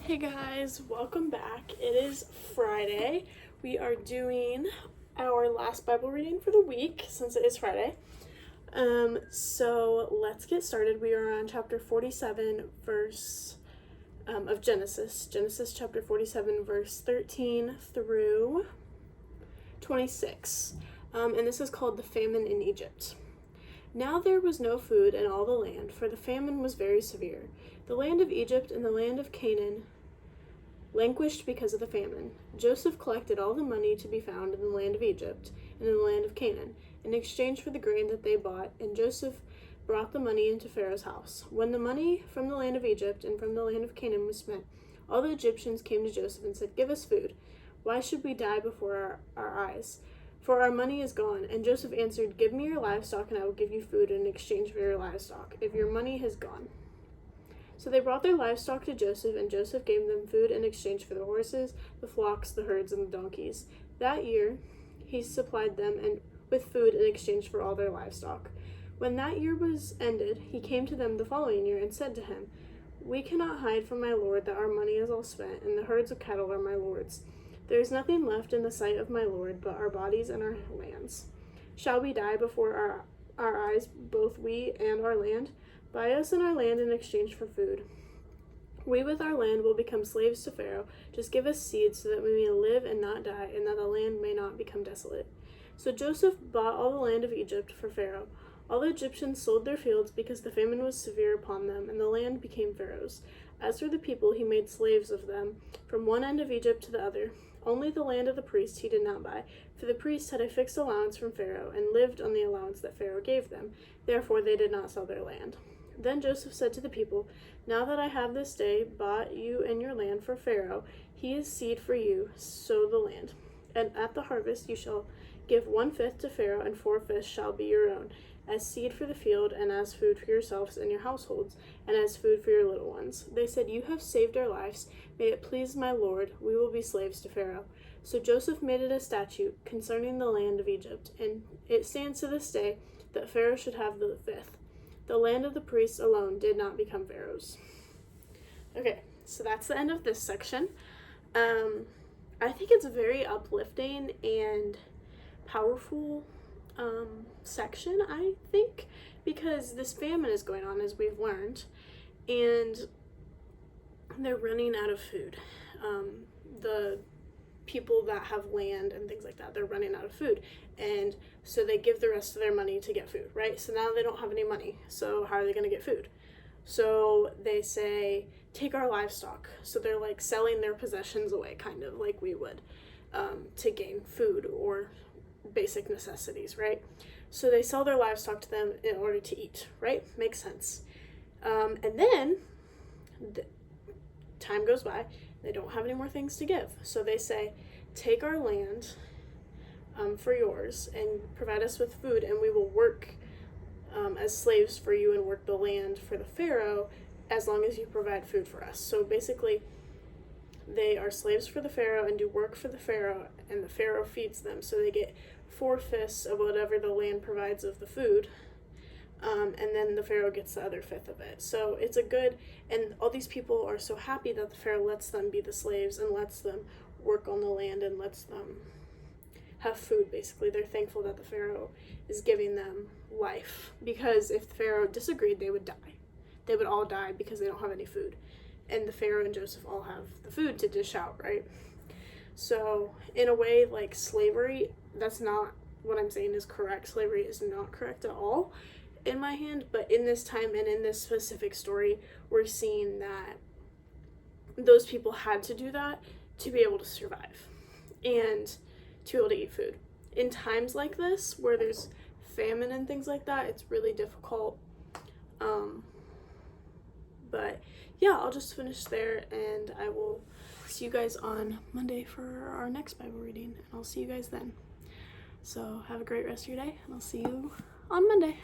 Hey guys, welcome back. It is Friday. We are doing our last Bible reading for the week since it is Friday. So let's get started. We are on chapter 47, verse of Genesis. Genesis chapter 47, verse 13 through 26. And this is called the Famine in Egypt. Now there was no food in all the land, for the famine was very severe. The land of Egypt and the land of Canaan languished because of the famine. Joseph collected all the money to be found in the land of Egypt and in the land of Canaan, in exchange for the grain that they bought, and Joseph brought the money into Pharaoh's house. When the money from the land of Egypt and from the land of Canaan was spent, all the Egyptians came to Joseph and said, "Give us food. Why should we die before our eyes? For our money is gone." And Joseph answered, "Give me your livestock, and I will give you food in exchange for your livestock, if your money has gone." So they brought their livestock to Joseph, and Joseph gave them food in exchange for the horses, the flocks, the herds, and the donkeys. That year he supplied them with food in exchange for all their livestock. When that year was ended, he came to them the following year and said to him, "We cannot hide from my lord that our money is all spent, and the herds of cattle are my lord's. There is nothing left in the sight of my lord but our bodies and our lands. Shall we die before our eyes, both we and our land? Buy us and our land in exchange for food. We with our land will become slaves to Pharaoh. Just give us seed so that we may live and not die, and that the land may not become desolate." So Joseph bought all the land of Egypt for Pharaoh. All the Egyptians sold their fields because the famine was severe upon them, and the land became Pharaoh's. As for the people, he made slaves of them from one end of Egypt to the other. Only the land of the priests he did not buy, for the priests had a fixed allowance from Pharaoh and lived on the allowance that Pharaoh gave them. Therefore they did not sell their land. Then Joseph said to the people, "Now that I have this day bought you and your land for Pharaoh, he is seed for you, sow the land. And at the harvest you shall give 1/5 to Pharaoh, and 4/5 shall be your own, as seed for the field, and as food for yourselves and your households, and as food for your little ones." They said, "You have saved our lives. May it please my lord, we will be slaves to Pharaoh." So Joseph made it a statute concerning the land of Egypt, and it stands to this day that Pharaoh should have the 1/5. The land of the priests alone did not become Pharaoh's. Okay, so that's the end of this section. I think it's a very uplifting and powerful section, I think, because this famine is going on, as we've learned, and they're running out of food. The people that have land and things like that, they're running out of food, and so they give the rest of their money to get food, right? So now they don't have any money, so how are they going to get food? So they say, "Take our livestock." So they're like selling their possessions away, kind of like we would, to gain food or basic necessities, right? So they sell their livestock to them in order to eat, right? Makes sense. And then time goes by, they don't have any more things to give. So they say, "Take our land for yours and provide us with food, and we will work as slaves for you and work the land for the Pharaoh as long as you provide food for us." So basically, they are slaves for the Pharaoh and do work for the Pharaoh, and the Pharaoh feeds them. So they get 4/5 of whatever the land provides of the food. And then the Pharaoh gets the other 5th of it. So it's a good, and all these people are so happy that the Pharaoh lets them be the slaves and lets them work on the land and lets them have food, basically. They're thankful that the Pharaoh is giving them life, because if the Pharaoh disagreed, they would die. They would all die because they don't have any food. And the Pharaoh and Joseph all have the food to dish out, right? So in a way, like slavery, that's not what I'm saying is correct. Slavery is not correct at all in my hand, but in this time and in this specific story, we're seeing that those people had to do that to be able to survive and to be able to eat food. In times like this, where there's famine and things like that, it's really difficult. But yeah, I'll just finish there, and I will see you guys on Monday for our next Bible reading, and I'll see you guys then. So have a great rest of your day, and I'll see you on Monday.